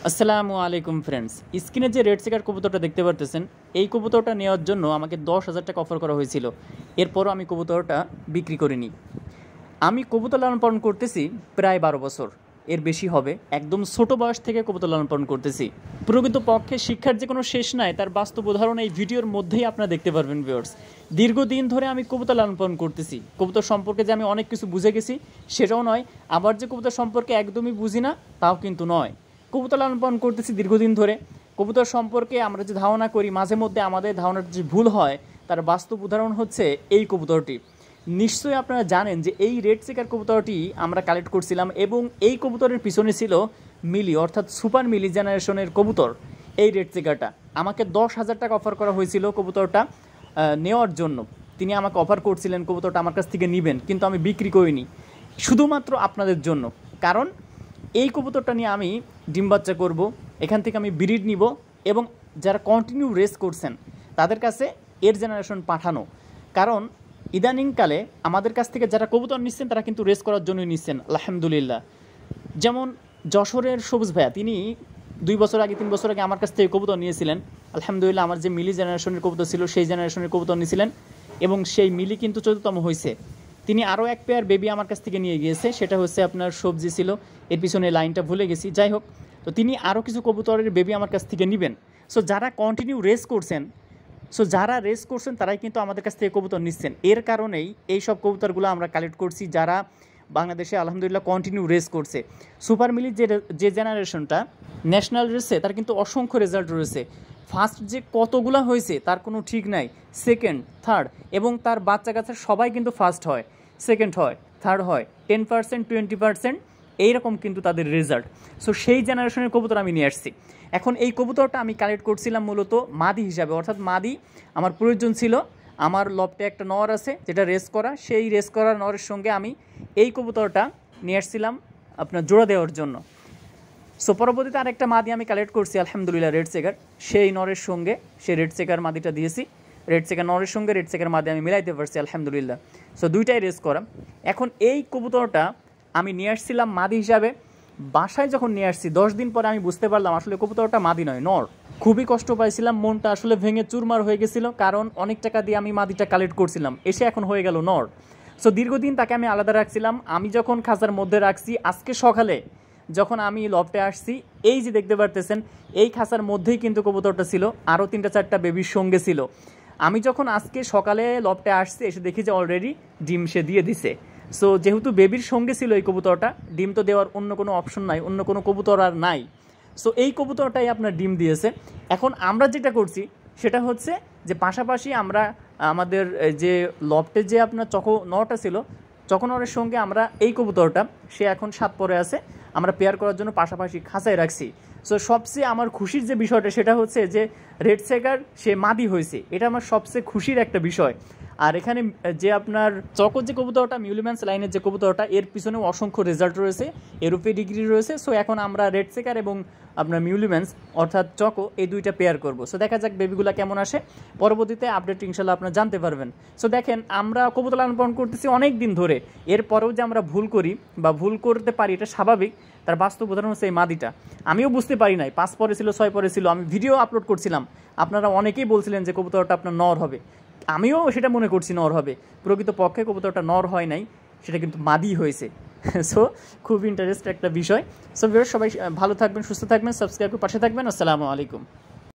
আসসালামু আলাইকুম ফ্রেন্ডস, স্ক্রিনে যে রেড চেকার কবুতরটা দেখতে পারতেছেন, এই কবুতরটা নেওয়ার জন্য আমাকে 10,000 টাকা অফার করা হয়েছিল। এরপরও আমি কবুতরটা বিক্রি করিনি। আমি কবুতর লালন পালন করতেছি প্রায় 12 বছর, এর বেশি হবে। একদম ছোট বয়স থেকে কবুতর লালন পালন করতেছি। প্রকৃত পক্ষে শিক্ষার যে কোনো শেষ নাই, তার বাস্তব উদাহরণ এই ভিডিওর মধ্যেই আপনারা দেখতে পারবেন ভিউয়ার্স। দীর্ঘদিন ধরে আমি কবুতর লালন পালন করতেছি। কবুতর সম্পর্কে যে আমি অনেক কিছু বুঝে গেছি সেটাও নয়, আবার যে কবুতর সম্পর্কে একদমই বুঝি না তাও কিন্তু নয়। কবুতর লালন পালন করতেছি দীর্ঘদিন ধরে। কবুতর সম্পর্কে আমরা যে ধারণা করি, মাঝে মধ্যে আমাদের ধারণার যে ভুল হয়, তার বাস্তব উদাহরণ হচ্ছে এই কবুতরটি। নিশ্চয়ই আপনারা জানেন যে এই রেড চেকার কবুতরটি আমরা কালেক্ট করছিলাম এবং এই কবুতরের পিছনে ছিল মিলি, অর্থাৎ সুপার মিলি জেনারেশনের কবুতর। এই রেড চেকারটা আমাকে 10,000 টাকা অফার করা হয়েছিল কবুতরটা নেওয়ার জন্য। তিনি আমাকে অফার করছিলেন কবুতরটা আমার কাছ থেকে নেবেন, কিন্তু আমি বিক্রি করিনি শুধুমাত্র আপনাদের জন্য। কারণ এই কবুতরটা নিয়ে আমি ডিম বাচ্চা করব, এখান থেকে আমি ব্রিড নিব এবং যারা কন্টিনিউ রেস করছেন তাদের কাছে এর জেনারেশন পাঠানো। কারণ ইদানিংকালে আমাদের কাছ থেকে যারা কবুতর নিচ্ছেন তারা কিন্তু রেস করার জন্যই নিচ্ছেন আলহামদুলিল্লাহ। যেমন যশোরের সবুজ ভাইয়া, তিনি 2 বছর আগে 3 বছর আগে আমার কাছ থেকে কবুতর নিয়েছিলেন। আলহামদুলিল্লাহ, আমার যে মিলি জেনারেশনের কবুতর ছিল সেই জেনারেশনের কবুতর নিয়েছিলেন এবং সেই মিলি কিন্তু 14তম হয়েছে। তিনি আরও এক পেয়ার বেবি আমার কাছ থেকে নিয়ে গিয়েছে, সেটা হচ্ছে আপনার সবজি ছিল, এর পিছনে লাইনটা ভুলে গেছি। যাই হোক, তো তিনি আরও কিছু কবুতরের বেবি আমার কাছ থেকে নেবেন। সো যারা কন্টিনিউ রেস করছেন, তারাই কিন্তু আমাদের কাছ থেকে কবুতর নিচ্ছেন। এর কারণেই এই সব কবুতরগুলো আমরা কালেক্ট করছি যারা বাংলাদেশে আলহামদুলিল্লাহ কন্টিনিউ রেস করছে। সুপার মিলির যে জেনারেশনটা ন্যাশনাল রেসে, তার কিন্তু অসংখ্য রেজাল্ট রয়েছে। ফার্স্ট যে কতগুলো হয়েছে তার কোনো ঠিক নাই, সেকেন্ড, থার্ড এবং তার বাচ্চা কাচ্চা সবাই কিন্তু ফার্স্ট হয়, সেকেন্ড হয়, থার্ড হয়, 10%, 20% এইরকম কিন্তু তাদের রেজাল্ট। সো সেই জেনারেশনের কবুতর আমি নিয়ে আসছি। এখন এই কবুতরটা আমি কালেক্ট করছিলাম মূলত মাদি হিসাবে, অর্থাৎ মাদি আমার প্রয়োজন ছিল। আমার লফটে একটা নর আছে যেটা রেস করা, সেই রেস করা নরের সঙ্গে আমি এই কবুতরটা নিয়ে আসছিলাম আপনার জোড়া দেওয়ার জন্য। সো পরবর্তীতে আরেকটা মাদি আমি কালেক্ট করছি আলহামদুলিল্লাহ রেড চেকার, সেই নরের সঙ্গে সেই রেড চেকার মাদিটা দিয়েছি। রেড চেকার নরের সঙ্গে রেড চেকার মাদি আমি মিলাইতে পারছি আলহামদুলিল্লাহ। সো দুইটাই রেস করা। এখন এই কবুতরটা আমি নিয়ে আসছিলাম মাদি হিসাবে। বাসায় যখন নিয়ে আসছি 10 দিন পরে আমি বুঝতে পারলাম আসলে কবুতরটা মাদি নয়, নর। খুবই কষ্ট পাইছিলাম, মনটা আসলে ভেঙে চুরমার হয়ে গেছিলো, কারণ অনেক টাকা দিয়ে আমি মাদিটা কালেক্ট করছিলাম, এসে এখন হয়ে গেল নর। সো দীর্ঘদিন তাকে আমি আলাদা রাখছিলাম। আমি যখন খাঁচার মধ্যে রাখছি, আজকে সকালে যখন আমি লফটে আসছি, এই যে দেখতে পারতেছেন এই খাঁচার মধ্যেই কিন্তু কবুতরটা ছিল, আরও 3-4টা বেবির সঙ্গে ছিল। আমি যখন আজকে সকালে লফটে আসছি, এসে দেখি যে অলরেডি ডিম সে দিয়ে দিছে। সো যেহেতু বেবির সঙ্গে ছিল এই কবুতরটা, ডিম তো দেওয়ার অন্য কোনো অপশন নাই, অন্য কোনো কবুতর আর নাই। সো এই কবুতরটাই আপনার ডিম দিয়েছে। এখন আমরা যেটা করছি সেটা হচ্ছে যে পাশাপাশি আমরা আমাদের যে লফটে যে আপনার নটা ছিল, নরের সঙ্গে আমরা এই কবুতরটা, সে এখন 7 পরে আছে, আমরা পেয়ার করার জন্য পাশাপাশি খাঁচায় রাখছি। সো সবচেয়ে আমার খুশির যে বিষয়টা সেটা হচ্ছে যে রেড চেকার সে মাদি হয়েছে, এটা আমার সবচেয়ে খুশির একটা বিষয়। আর এখানে যে আপনার চকোর যে কবুতরটা, মিউলিম্যান্স লাইনের যে কবুতরটা, এর পিছনেও অসংখ্য রেজাল্ট রয়েছে, এরূপে ডিগ্রি রয়েছে। সো এখন আমরা রেড চেকার এবং আপনার মিউলিম্যান্স অর্থাৎ চকো, এই দুইটা পেয়ার করব। সো দেখা যাক বেবিগুলো কেমন আসে, পরবর্তীতে আপডেট ইনশাল্লাহ আপনারা জানতে পারবেন। সো দেখেন, আমরা কবুতর লালন পালন করতেছি অনেক দিন ধরে, এরপরেও যে আমরা ভুল করি বা ভুল করতে পারি এটা স্বাভাবিক। তার বাস্তব উদাহরণ হচ্ছে এই মাদিটা। আমিও বুঝতে পারি নাই, 5 পরে ছিল, 6 পরে ছিল। আমি ভিডিও আপলোড করছিলাম, আপনারা অনেকেই বলছিলেন যে কবুতরটা আপনার নর হবে, আমিও সেটা মনে করছি নর হবে। প্রকৃত পক্ষে কবুতরটা নর হয় নাই, সেটা কিন্তু মাদি হয়েছে। সো খুব ইন্টারেস্ট একটা বিষয়। সো সবাই ভালো থাকবেন, সুস্থ থাকবেন, সাবস্ক্রাইব করে পাশে থাকবেন। আসসালামু আলাইকুম।